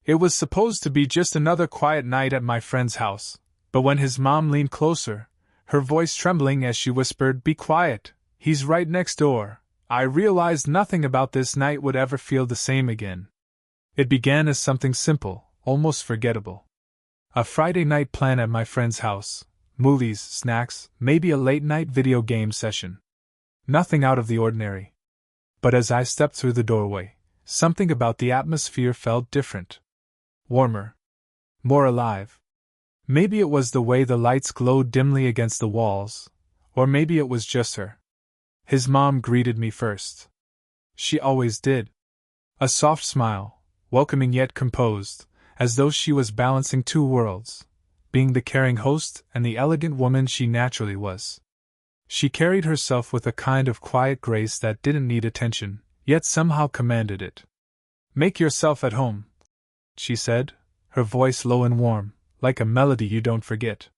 It was supposed to be just another quiet night at my friend's house, but when his mom leaned closer, her voice trembling as she whispered, "Be quiet, he's right next door," I realized nothing about this night would ever feel the same again. It began as something simple, almost forgettable. A Friday night plan at my friend's house, movies, snacks, maybe a late-night video game session. Nothing out of the ordinary. But as I stepped through the doorway, something about the atmosphere felt different. Warmer. More alive. Maybe it was the way the lights glowed dimly against the walls, or maybe it was just her. His mom greeted me first. She always did. A soft smile, welcoming yet composed, as though she was balancing two worlds, being the caring host and the elegant woman she naturally was. She carried herself with a kind of quiet grace that didn't need attention, yet somehow commanded it. "Make yourself at home," she said, her voice low and warm, like a melody you don't forget.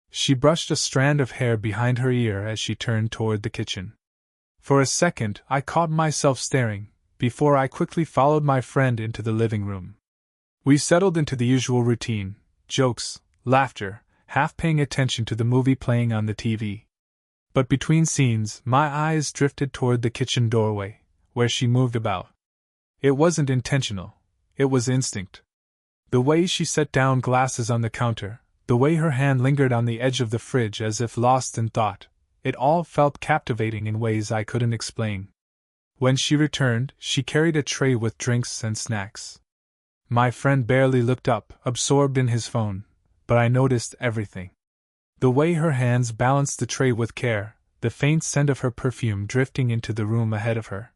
She brushed a strand of hair behind her ear as she turned toward the kitchen. For a second, I caught myself staring, before I quickly followed my friend into the living room. We settled into the usual routine, jokes, laughter, half paying attention to the movie playing on the TV. But between scenes, my eyes drifted toward the kitchen doorway, where she moved about. It wasn't intentional. It was instinct. The way she set down glasses on the counter, the way her hand lingered on the edge of the fridge as if lost in thought, it all felt captivating in ways I couldn't explain. When she returned, she carried a tray with drinks and snacks. My friend barely looked up, absorbed in his phone, but I noticed everything. The way her hands balanced the tray with care, the faint scent of her perfume drifting into the room ahead of her.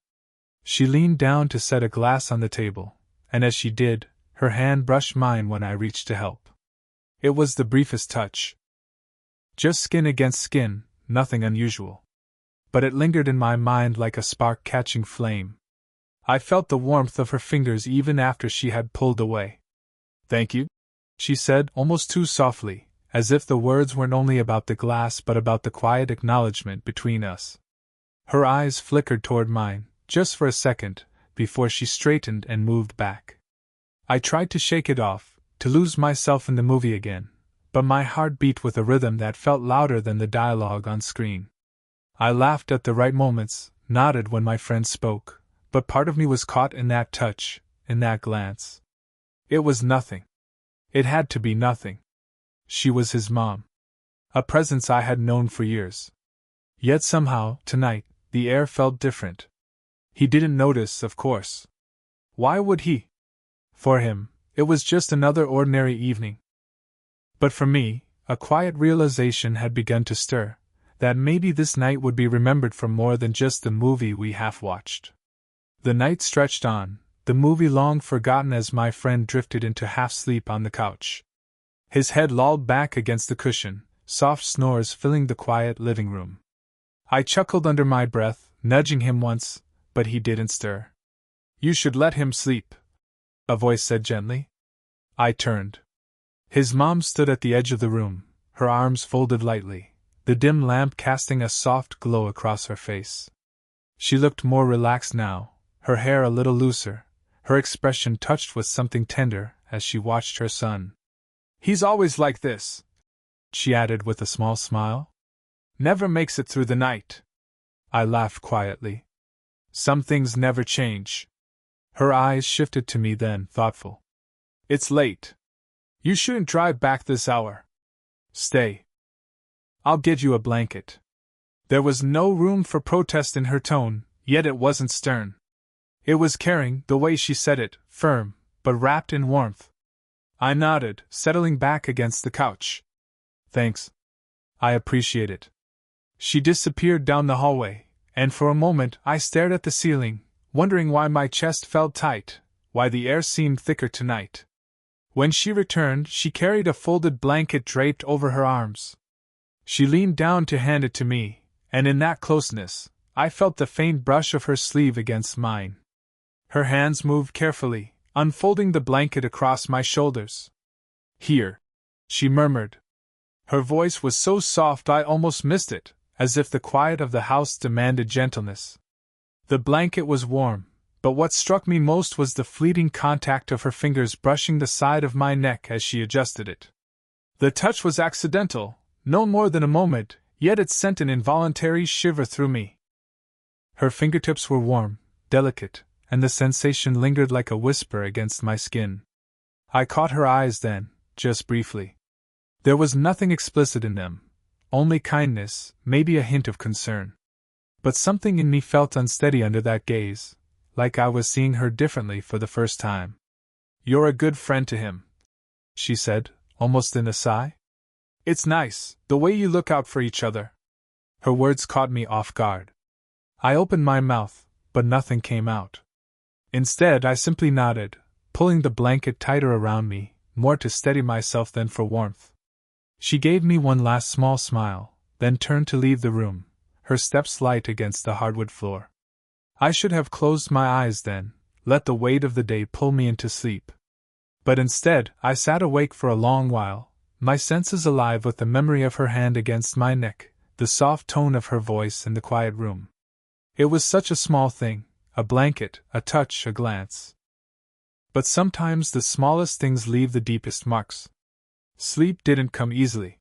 She leaned down to set a glass on the table, and as she did, her hand brushed mine when I reached to help. It was the briefest touch. Just skin against skin, nothing unusual. But it lingered in my mind like a spark catching flame. I felt the warmth of her fingers even after she had pulled away. "Thank you," she said, almost too softly, as if the words weren't only about the glass but about the quiet acknowledgement between us. Her eyes flickered toward mine, just for a second, before she straightened and moved back. I tried to shake it off, to lose myself in the movie again, but my heart beat with a rhythm that felt louder than the dialogue on screen. I laughed at the right moments, nodded when my friend spoke, but part of me was caught in that touch, in that glance. It was nothing. It had to be nothing. She was his mom. A presence I had known for years. Yet somehow, tonight, the air felt different. He didn't notice, of course. Why would he? For him, it was just another ordinary evening. But for me, a quiet realization had begun to stir, that maybe this night would be remembered for more than just the movie we half-watched. The night stretched on, the movie long forgotten as my friend drifted into half-sleep on the couch. His head lolled back against the cushion, soft snores filling the quiet living room. I chuckled under my breath, nudging him once, but he didn't stir. "You should let him sleep," a voice said gently. I turned. His mom stood at the edge of the room, her arms folded lightly, the dim lamp casting a soft glow across her face. She looked more relaxed now, her hair a little looser, her expression touched with something tender as she watched her son. "He's always like this," she added with a small smile. "Never makes it through the night." I laughed quietly. "Some things never change." Her eyes shifted to me then, thoughtful. "It's late. You shouldn't drive back this hour. Stay. I'll get you a blanket." There was no room for protest in her tone, yet it wasn't stern. It was caring, the way she said it, firm, but wrapped in warmth. I nodded, settling back against the couch. "Thanks. I appreciate it." She disappeared down the hallway, and for a moment I stared at the ceiling, wondering why my chest felt tight, why the air seemed thicker tonight. When she returned, she carried a folded blanket draped over her arms. She leaned down to hand it to me, and in that closeness, I felt the faint brush of her sleeve against mine. Her hands moved carefully, unfolding the blanket across my shoulders. "Here," she murmured. Her voice was so soft I almost missed it, as if the quiet of the house demanded gentleness. The blanket was warm, But what struck me most was the fleeting contact of her fingers brushing the side of my neck as she adjusted it. The touch was accidental, no more than a moment, yet it sent an involuntary shiver through me. Her fingertips were warm, delicate, and the sensation lingered like a whisper against my skin. I caught her eyes then, just briefly. There was nothing explicit in them, only kindness, maybe a hint of concern. But something in me felt unsteady under that gaze, like I was seeing her differently for the first time. "You're a good friend to him," she said, almost in a sigh. "It's nice, the way you look out for each other." Her words caught me off guard. I opened my mouth, but nothing came out. Instead, I simply nodded, pulling the blanket tighter around me, more to steady myself than for warmth. She gave me one last small smile, then turned to leave the room, her steps light against the hardwood floor. I should have closed my eyes then, let the weight of the day pull me into sleep. But instead, I sat awake for a long while, my senses alive with the memory of her hand against my neck, the soft tone of her voice in the quiet room. It was such a small thing, a blanket, a touch, a glance. But sometimes the smallest things leave the deepest marks. Sleep didn't come easily.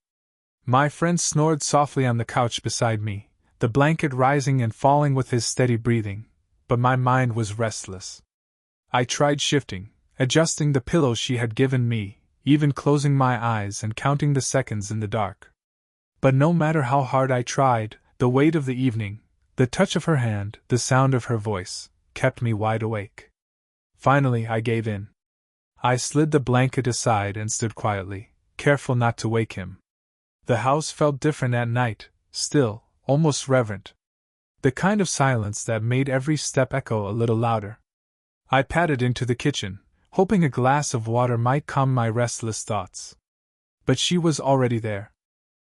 My friend snored softly on the couch beside me, the blanket rising and falling with his steady breathing, but my mind was restless. I tried shifting, adjusting the pillow she had given me, even closing my eyes and counting the seconds in the dark. But no matter how hard I tried, the weight of the evening, the touch of her hand, the sound of her voice, kept me wide awake. Finally, I gave in. I slid the blanket aside and stood quietly, careful not to wake him. The house felt different at night, still, almost reverent. The kind of silence that made every step echo a little louder. I padded into the kitchen, hoping a glass of water might calm my restless thoughts. But she was already there.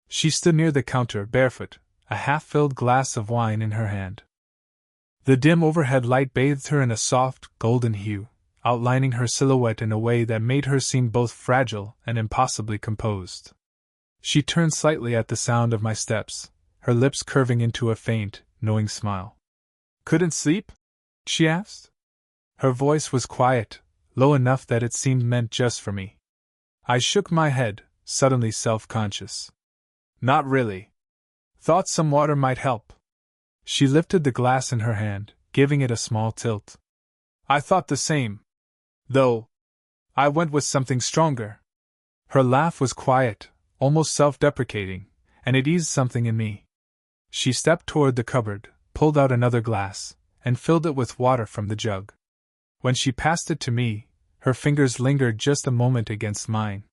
She stood near the counter, barefoot, a half-filled glass of wine in her hand. The dim overhead light bathed her in a soft, golden hue, outlining her silhouette in a way that made her seem both fragile and impossibly composed. She turned slightly at the sound of my steps, her lips curving into a faint, knowing smile. "Couldn't sleep?" she asked. Her voice was quiet, low enough that it seemed meant just for me. I shook my head, suddenly self-conscious. "Not really. Thought some water might help." She lifted the glass in her hand, giving it a small tilt. "I thought the same. Though, I went with something stronger." Her laugh was quiet, almost self-deprecating, and it eased something in me. She stepped toward the cupboard, pulled out another glass, and filled it with water from the jug. When she passed it to me, her fingers lingered just a moment against mine.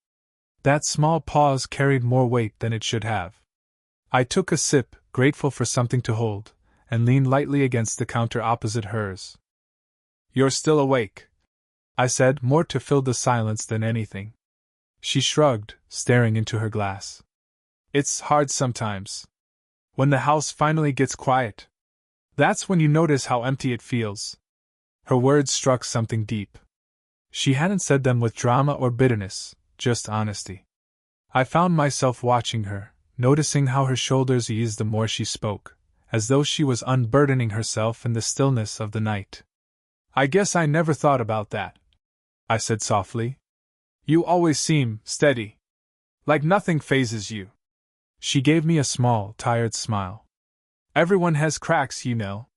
That small pause carried more weight than it should have. I took a sip, grateful for something to hold, and leaned lightly against the counter opposite hers. "You're still awake," I said, more to fill the silence than anything. She shrugged, staring into her glass. "It's hard sometimes. When the house finally gets quiet. That's when you notice how empty it feels." Her words struck something deep. She hadn't said them with drama or bitterness, just honesty. I found myself watching her, noticing how her shoulders eased the more she spoke, as though she was unburdening herself in the stillness of the night. "I guess I never thought about that," I said softly. "You always seem steady. Like nothing phases you." She gave me a small, tired smile. "Everyone has cracks, you know.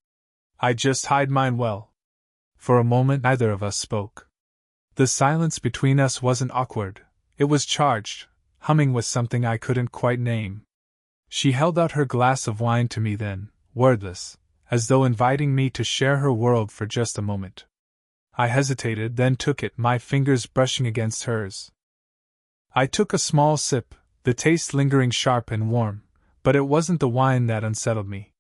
I just hide mine well." For a moment neither of us spoke. The silence between us wasn't awkward, it was charged, humming with something I couldn't quite name. She held out her glass of wine to me then, wordless, as though inviting me to share her world for just a moment. I hesitated, then took it, my fingers brushing against hers. I took a small sip, the taste lingering sharp and warm, but it wasn't the wine that unsettled me.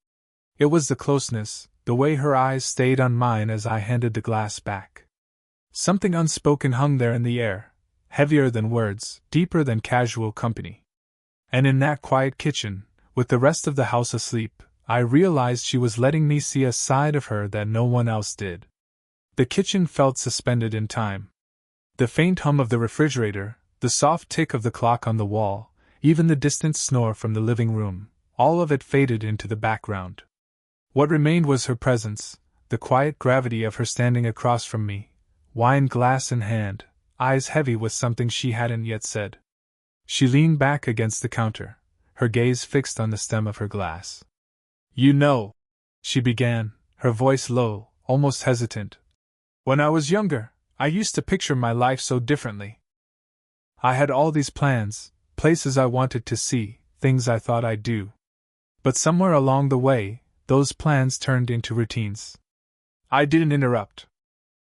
It was the closeness, the way her eyes stayed on mine as I handed the glass back. Something unspoken hung there in the air, heavier than words, deeper than casual company. And in that quiet kitchen, with the rest of the house asleep, I realized she was letting me see a side of her that no one else did. The kitchen felt suspended in time. The faint hum of the refrigerator, the soft tick of the clock on the wall, even the distant snore from the living room, all of it faded into the background. What remained was her presence, the quiet gravity of her standing across from me, wine glass in hand, eyes heavy with something she hadn't yet said. She leaned back against the counter, her gaze fixed on the stem of her glass. "You know," she began, her voice low, almost hesitant. "When I was younger, I used to picture my life so differently. I had all these plans, places I wanted to see, things I thought I'd do. But somewhere along the way, those plans turned into routines." I didn't interrupt.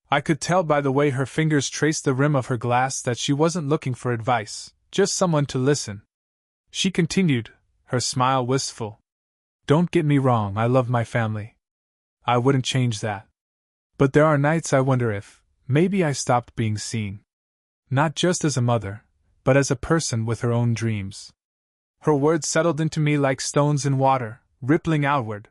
I could tell by the way her fingers traced the rim of her glass that she wasn't looking for advice, just someone to listen. She continued, her smile wistful. "Don't get me wrong, I love my family. I wouldn't change that. But there are nights I wonder if, maybe I stopped being seen. Not just as a mother, but as a person with her own dreams." Her words settled into me like stones in water, rippling outward.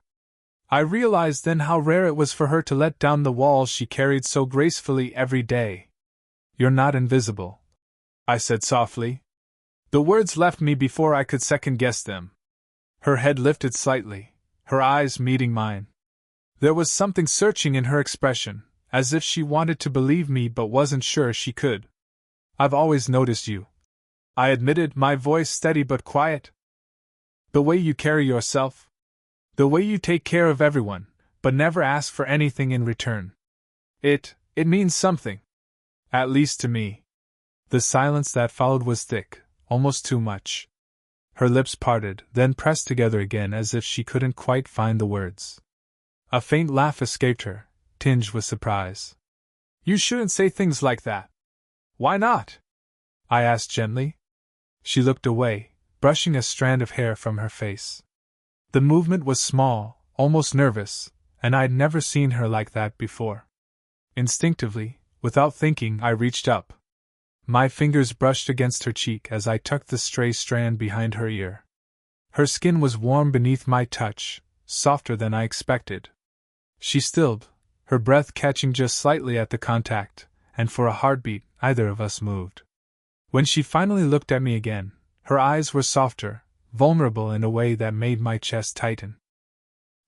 I realized then how rare it was for her to let down the walls she carried so gracefully every day. "You're not invisible," I said softly. The words left me before I could second-guess them. Her head lifted slightly, her eyes meeting mine. There was something searching in her expression, as if she wanted to believe me but wasn't sure she could. "I've always noticed you," I admitted, my voice steady but quiet. "The way you carry yourself. The way you take care of everyone, but never ask for anything in return. It means something. At least to me." The silence that followed was thick, almost too much. Her lips parted, then pressed together again as if she couldn't quite find the words. A faint laugh escaped her, tinged with surprise. "You shouldn't say things like that." "Why not?" I asked gently. She looked away, brushing a strand of hair from her face. The movement was small, almost nervous, and I'd never seen her like that before. Instinctively, without thinking, I reached up. My fingers brushed against her cheek as I tucked the stray strand behind her ear. Her skin was warm beneath my touch, softer than I expected. She stilled, her breath catching just slightly at the contact, and for a heartbeat, neither of us moved. When she finally looked at me again, her eyes were softer, vulnerable in a way that made my chest tighten.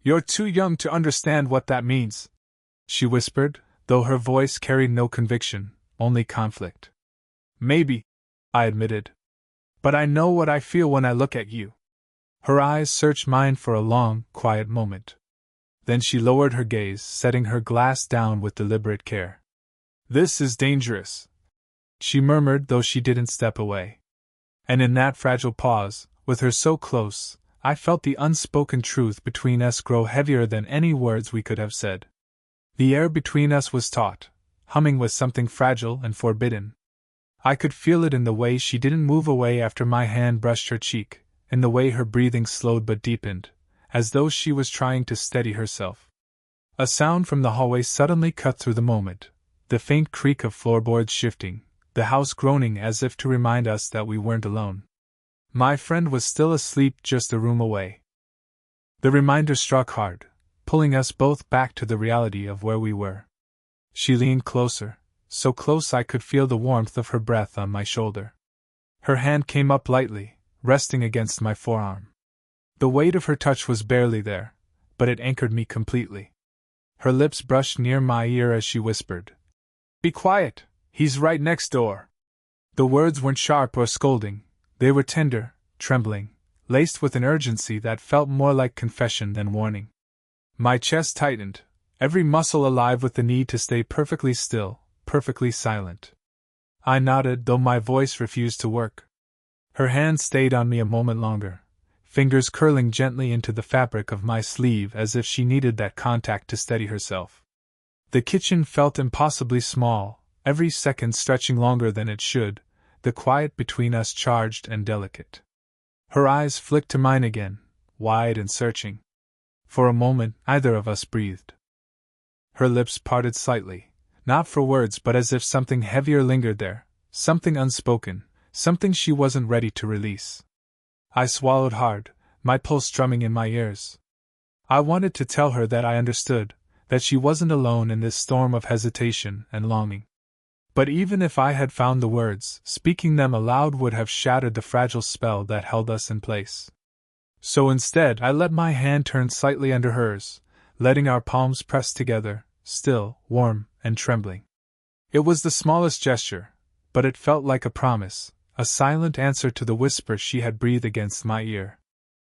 "You're too young to understand what that means," she whispered, though her voice carried no conviction, only conflict. "Maybe," I admitted. "But I know what I feel when I look at you." Her eyes searched mine for a long, quiet moment. Then she lowered her gaze, setting her glass down with deliberate care. "This is dangerous," she murmured, though she didn't step away. And in that fragile pause, with her so close, I felt the unspoken truth between us grow heavier than any words we could have said. The air between us was taut, humming with something fragile and forbidden. I could feel it in the way she didn't move away after my hand brushed her cheek, in the way her breathing slowed but deepened, as though she was trying to steady herself. A sound from the hallway suddenly cut through the moment, the faint creak of floorboards shifting, the house groaning as if to remind us that we weren't alone. My friend was still asleep just a room away. The reminder struck hard, pulling us both back to the reality of where we were. She leaned closer, so close I could feel the warmth of her breath on my shoulder. Her hand came up lightly, resting against my forearm. The weight of her touch was barely there, but it anchored me completely. Her lips brushed near my ear as she whispered, "Be quiet, he's right next door." The words weren't sharp or scolding, they were tender, trembling, laced with an urgency that felt more like confession than warning. My chest tightened, every muscle alive with the need to stay perfectly still, perfectly silent. I nodded, though my voice refused to work. Her hand stayed on me a moment longer, fingers curling gently into the fabric of my sleeve as if she needed that contact to steady herself. The kitchen felt impossibly small, every second stretching longer than it should, the quiet between us charged and delicate. Her eyes flicked to mine again, wide and searching. For a moment, neither of us breathed. Her lips parted slightly, not for words but as if something heavier lingered there, something unspoken, something she wasn't ready to release. I swallowed hard, my pulse drumming in my ears. I wanted to tell her that I understood, that she wasn't alone in this storm of hesitation and longing. But even if I had found the words, speaking them aloud would have shattered the fragile spell that held us in place. So instead, I let my hand turn slightly under hers, letting our palms press together, still, warm, and trembling. It was the smallest gesture, but it felt like a promise, a silent answer to the whisper she had breathed against my ear.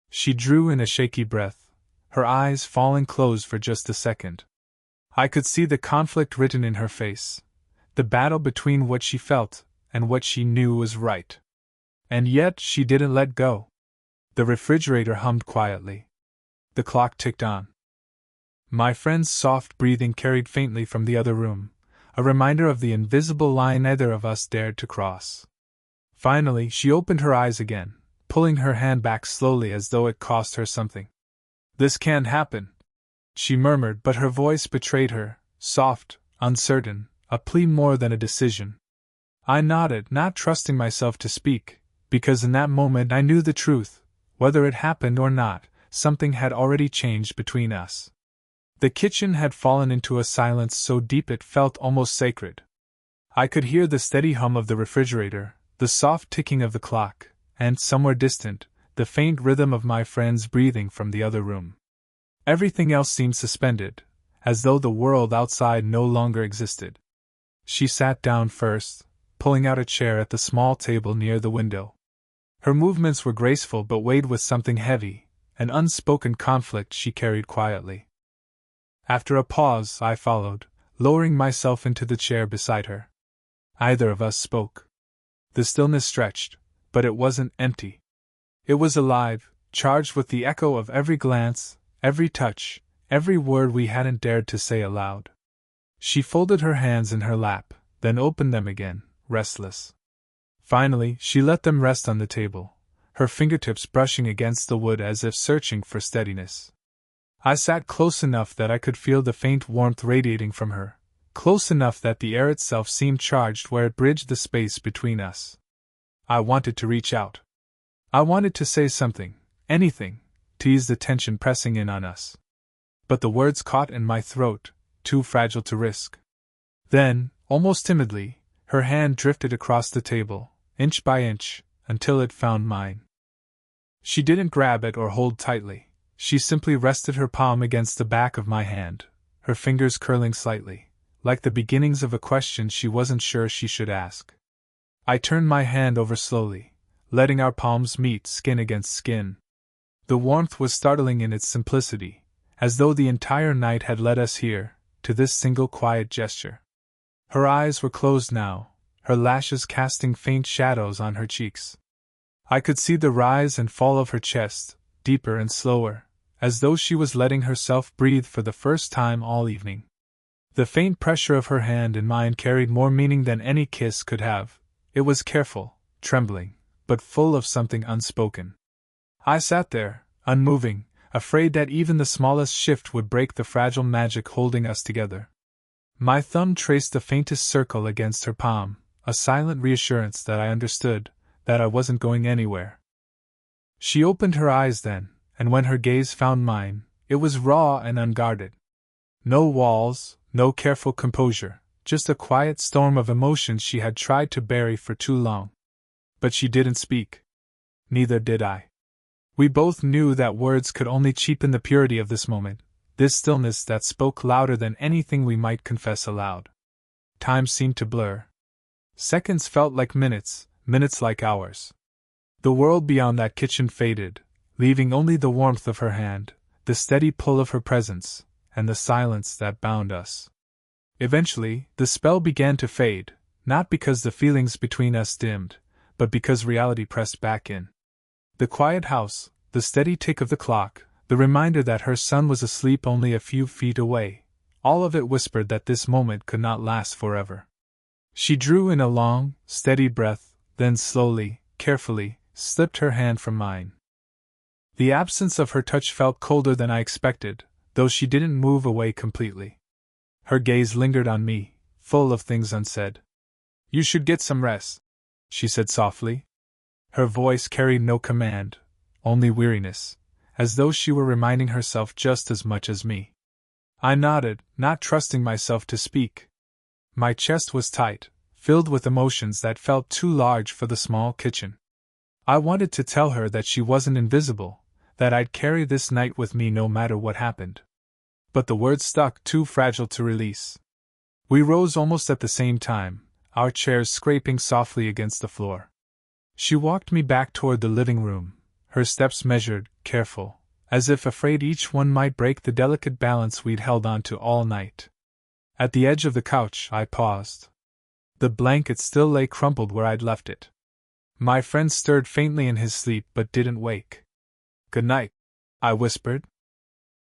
She drew in a shaky breath, her eyes falling closed for just a second. I could see the conflict written in her face, the battle between what she felt and what she knew was right. And yet she didn't let go. The refrigerator hummed quietly. The clock ticked on. My friend's soft breathing carried faintly from the other room, a reminder of the invisible line neither of us dared to cross. Finally, she opened her eyes again, pulling her hand back slowly as though it cost her something. "This can't happen," she murmured, but her voice betrayed her, soft, uncertain, a plea more than a decision. I nodded, not trusting myself to speak, because in that moment I knew the truth. Whether it happened or not, something had already changed between us. The kitchen had fallen into a silence so deep it felt almost sacred. I could hear the steady hum of the refrigerator, the soft ticking of the clock, and, somewhere distant, the faint rhythm of my friend's breathing from the other room. Everything else seemed suspended, as though the world outside no longer existed. She sat down first, pulling out a chair at the small table near the window. Her movements were graceful but weighed with something heavy, an unspoken conflict she carried quietly. After a pause, I followed, lowering myself into the chair beside her. Neither of us spoke. The stillness stretched, but it wasn't empty. It was alive, charged with the echo of every glance, every touch, every word we hadn't dared to say aloud. She folded her hands in her lap, then opened them again, restless. Finally, she let them rest on the table, her fingertips brushing against the wood as if searching for steadiness. I sat close enough that I could feel the faint warmth radiating from her, close enough that the air itself seemed charged where it bridged the space between us. I wanted to reach out. I wanted to say something, anything, to ease the tension pressing in on us. But the words caught in my throat, too fragile to risk. Then, almost timidly, her hand drifted across the table, inch by inch, until it found mine. She didn't grab it or hold tightly. She simply rested her palm against the back of my hand, her fingers curling slightly, like the beginnings of a question she wasn't sure she should ask. I turned my hand over slowly, letting our palms meet skin against skin. The warmth was startling in its simplicity, as though the entire night had led us here, to this single quiet gesture. Her eyes were closed now, her lashes casting faint shadows on her cheeks. I could see the rise and fall of her chest, deeper and slower, as though she was letting herself breathe for the first time all evening. The faint pressure of her hand in mine carried more meaning than any kiss could have. It was careful, trembling, but full of something unspoken. I sat there, unmoving, afraid that even the smallest shift would break the fragile magic holding us together. My thumb traced the faintest circle against her palm, a silent reassurance that I understood, that I wasn't going anywhere. She opened her eyes then, and when her gaze found mine, it was raw and unguarded. No walls, no careful composure, just a quiet storm of emotions she had tried to bury for too long. But she didn't speak. Neither did I. We both knew that words could only cheapen the purity of this moment, this stillness that spoke louder than anything we might confess aloud. Time seemed to blur. Seconds felt like minutes, minutes like hours. The world beyond that kitchen faded, leaving only the warmth of her hand, the steady pull of her presence, and the silence that bound us. Eventually, the spell began to fade, not because the feelings between us dimmed, but because reality pressed back in. The quiet house, the steady tick of the clock, the reminder that her son was asleep only a few feet away, all of it whispered that this moment could not last forever. She drew in a long, steady breath, then slowly, carefully, slipped her hand from mine. The absence of her touch felt colder than I expected, though she didn't move away completely. Her gaze lingered on me, full of things unsaid. "You should get some rest," she said softly. Her voice carried no command, only weariness, as though she were reminding herself just as much as me. I nodded, not trusting myself to speak. My chest was tight, filled with emotions that felt too large for the small kitchen. I wanted to tell her that she wasn't invisible, that I'd carry this night with me no matter what happened. But the words stuck, too fragile to release. We rose almost at the same time, our chairs scraping softly against the floor. She walked me back toward the living room, her steps measured, careful, as if afraid each one might break the delicate balance we'd held on to all night. At the edge of the couch, I paused. The blanket still lay crumpled where I'd left it. My friend stirred faintly in his sleep but didn't wake. "Good night," I whispered.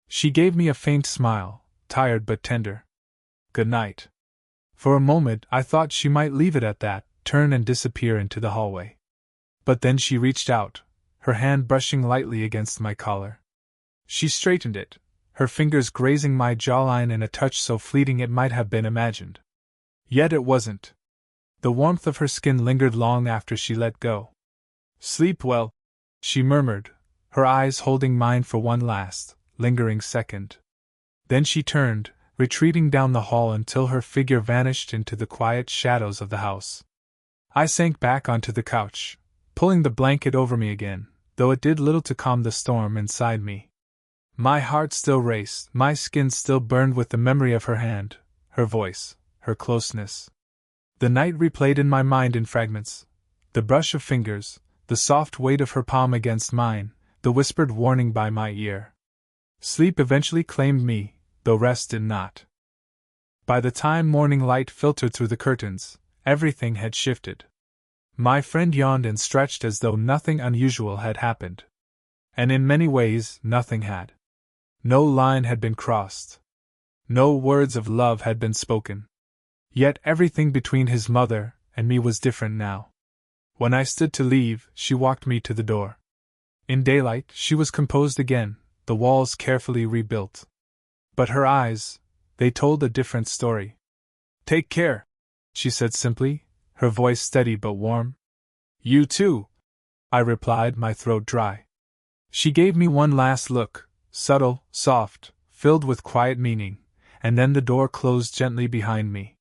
She gave me a faint smile, tired but tender. "Good night." For a moment I thought she might leave it at that, turn and disappear into the hallway. But then she reached out, her hand brushing lightly against my collar. She straightened it, her fingers grazing my jawline in a touch so fleeting it might have been imagined. Yet it wasn't. The warmth of her skin lingered long after she let go. "Sleep well," she murmured, her eyes holding mine for one last, lingering second. Then she turned, retreating down the hall until her figure vanished into the quiet shadows of the house. I sank back onto the couch, pulling the blanket over me again, though it did little to calm the storm inside me. My heart still raced, my skin still burned with the memory of her hand, her voice, her closeness. The night replayed in my mind in fragments. The brush of fingers, the soft weight of her palm against mine, the whispered warning by my ear. Sleep eventually claimed me, though rest did not. By the time morning light filtered through the curtains, everything had shifted. My friend yawned and stretched as though nothing unusual had happened. And in many ways, nothing had. No line had been crossed. No words of love had been spoken. Yet everything between his mother and me was different now. When I stood to leave, she walked me to the door. In daylight, she was composed again, the walls carefully rebuilt. But her eyes, they told a different story. "Take care," she said simply, her voice steady but warm. "You too," I replied, my throat dry. She gave me one last look, subtle, soft, filled with quiet meaning, and then the door closed gently behind me.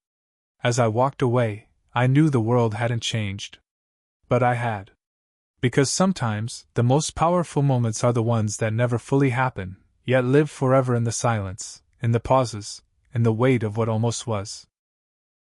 As I walked away, I knew the world hadn't changed. But I had. Because sometimes, the most powerful moments are the ones that never fully happen, yet live forever in the silence, in the pauses, in the weight of what almost was.